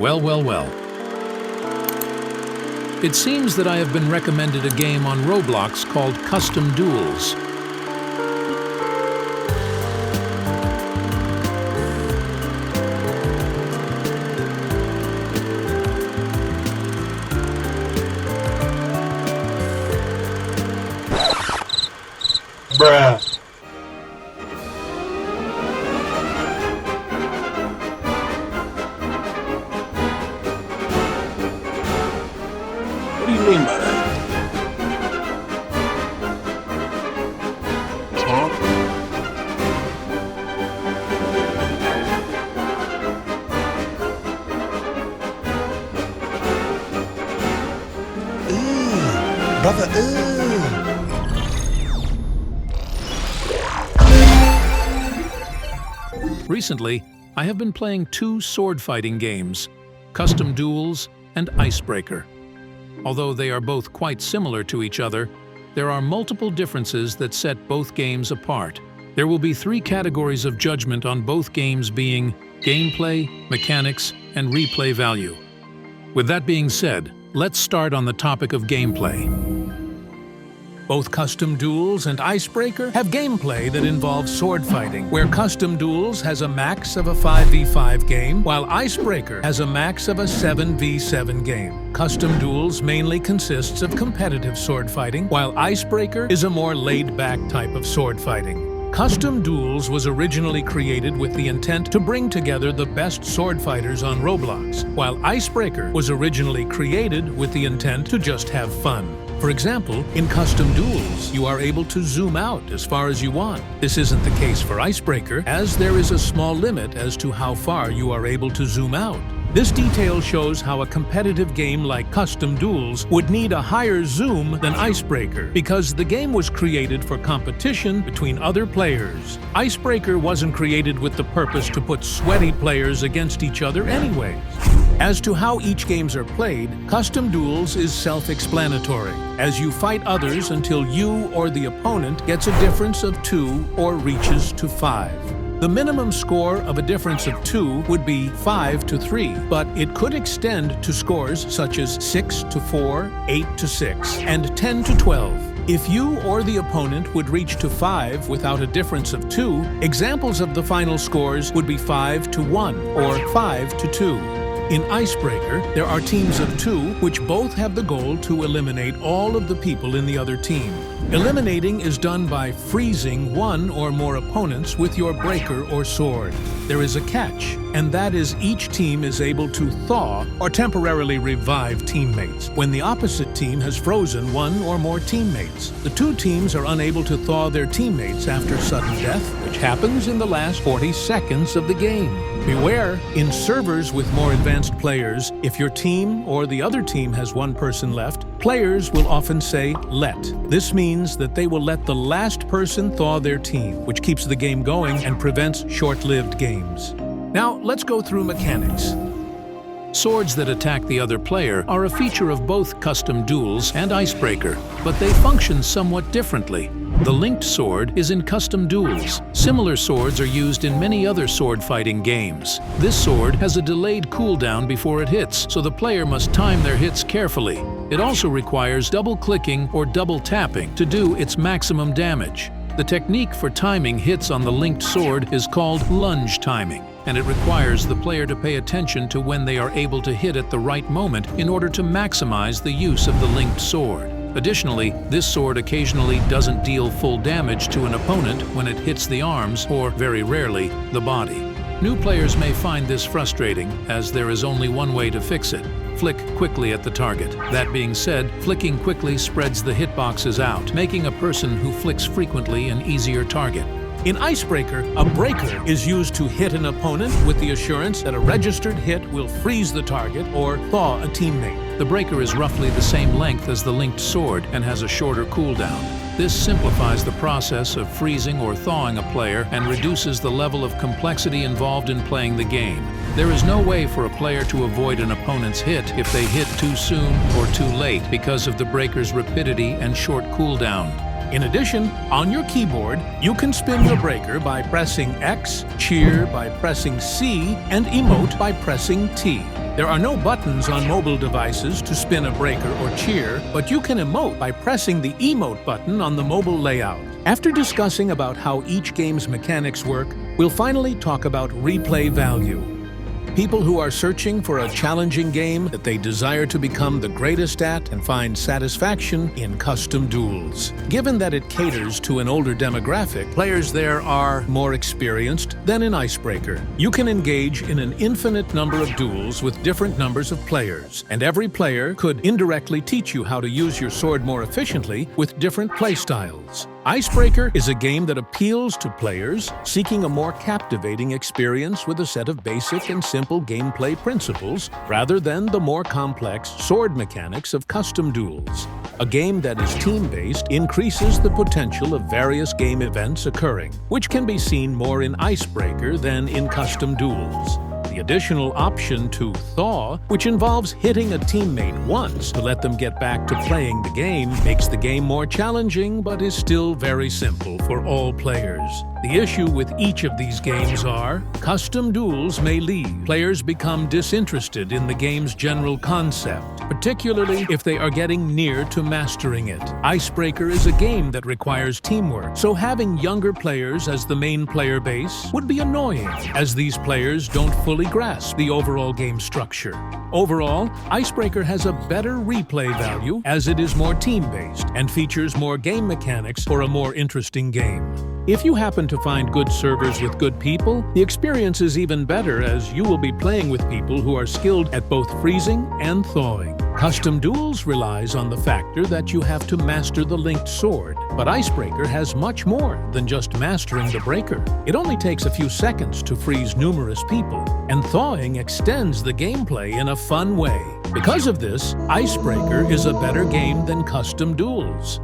Well. It seems that I have been recommended a game on Roblox called Custom Duels. Bruh. What do you mean by that? Huh? Brother, Recently, I have been playing two sword-fighting games, Custom Duels and Icebreaker. Although they are both quite similar to each other, there are multiple differences that set both games apart. There will be three categories of judgment on both games, being gameplay, mechanics, and replay value. With that being said, let's start on the topic of gameplay. Both Custom Duels and Icebreaker have gameplay that involves sword fighting, where Custom Duels has a max of a 5v5 game, while Icebreaker has a max of a 7v7 game. Custom Duels mainly consists of competitive sword fighting, while Icebreaker is a more laid-back type of sword fighting. Custom Duels was originally created with the intent to bring together the best sword fighters on Roblox, while Icebreaker was originally created with the intent to just have fun. For example, in Custom Duels, you are able to zoom out as far as you want. This isn't the case for Icebreaker, as there is a small limit as to how far you are able to zoom out. This detail shows how a competitive game like Custom Duels would need a higher zoom than Icebreaker, because the game was created for competition between other players. Icebreaker wasn't created with the purpose to put sweaty players against each other anyways. As to how each games are played, Custom Duels is self-explanatory, as you fight others until you or the opponent gets a difference of 2 or reaches to 5. The minimum score of a difference of 2 would be 5-3, but it could extend to scores such as 6-4, 8-6, and 10-12. If you or the opponent would reach to 5 without a difference of 2, examples of the final scores would be 5-1 or 5-2. In Icebreaker, there are teams of 2 which both have the goal to eliminate all of the people in the other team. Eliminating is done by freezing one or more opponents with your breaker or sword. There is a catch, and that is each team is able to thaw or temporarily revive teammates when the opposite team has frozen one or more teammates. The two teams are unable to thaw their teammates after sudden death, which happens in the last 40 seconds of the game. Beware, in servers with more advanced players, if your team or the other team has one person left, players will often say "let." This means that they will let the last person thaw their team, which keeps the game going and prevents short-lived games. Now, let's go through mechanics. Swords that attack the other player are a feature of both Custom Duels and Icebreaker, but they function somewhat differently. The linked sword is in Custom Duels. Similar swords are used in many other sword-fighting games. This sword has a delayed cooldown before it hits, so the player must time their hits carefully. It also requires double-clicking or double-tapping to do its maximum damage. The technique for timing hits on the linked sword is called lunge timing, and it requires the player to pay attention to when they are able to hit at the right moment in order to maximize the use of the linked sword. Additionally, this sword occasionally doesn't deal full damage to an opponent when it hits the arms or, very rarely, the body. New players may find this frustrating, as there is only one way to fix it: flick quickly at the target. That being said, flicking quickly spreads the hitboxes out, making a person who flicks frequently an easier target. In Icebreaker, a breaker is used to hit an opponent with the assurance that a registered hit will freeze the target or thaw a teammate. The breaker is roughly the same length as the linked sword and has a shorter cooldown. This simplifies the process of freezing or thawing a player and reduces the level of complexity involved in playing the game. There is no way for a player to avoid an opponent's hit if they hit too soon or too late because of the breaker's rapidity and short cooldown. In addition, on your keyboard, you can spin your breaker by pressing X, cheer by pressing C, and emote by pressing T. There are no buttons on mobile devices to spin a breaker or cheer, but you can emote by pressing the emote button on the mobile layout. After discussing about how each game's mechanics work, we'll finally talk about replay value. People who are searching for a challenging game that they desire to become the greatest at and find satisfaction in Custom Duels. Given that it caters to an older demographic, players there are more experienced than in Icebreaker. You can engage in an infinite number of duels with different numbers of players, and every player could indirectly teach you how to use your sword more efficiently with different playstyles. Icebreaker is a game that appeals to players seeking a more captivating experience with a set of basic and simple gameplay principles rather than the more complex sword mechanics of Custom Duels. A game that is team-based increases the potential of various game events occurring, which can be seen more in Icebreaker than in Custom Duels. The additional option to thaw, which involves hitting a teammate once to let them get back to playing the game, makes the game more challenging but is still very simple for all players. The issue with each of these games are, Custom Duels may leave. Players become disinterested in the game's general concept, particularly if they are getting near to mastering it. Icebreaker is a game that requires teamwork, so having younger players as the main player base would be annoying, as these players don't fully grasp the overall game structure. Overall, Icebreaker has a better replay value as it is more team-based and features more game mechanics for a more interesting game. If you happen to find good servers with good people, the experience is even better as you will be playing with people who are skilled at both freezing and thawing. Custom Duels relies on the factor that you have to master the linked sword, but Icebreaker has much more than just mastering the breaker. It only takes a few seconds to freeze numerous people, and thawing extends the gameplay in a fun way. Because of this, Icebreaker is a better game than Custom Duels.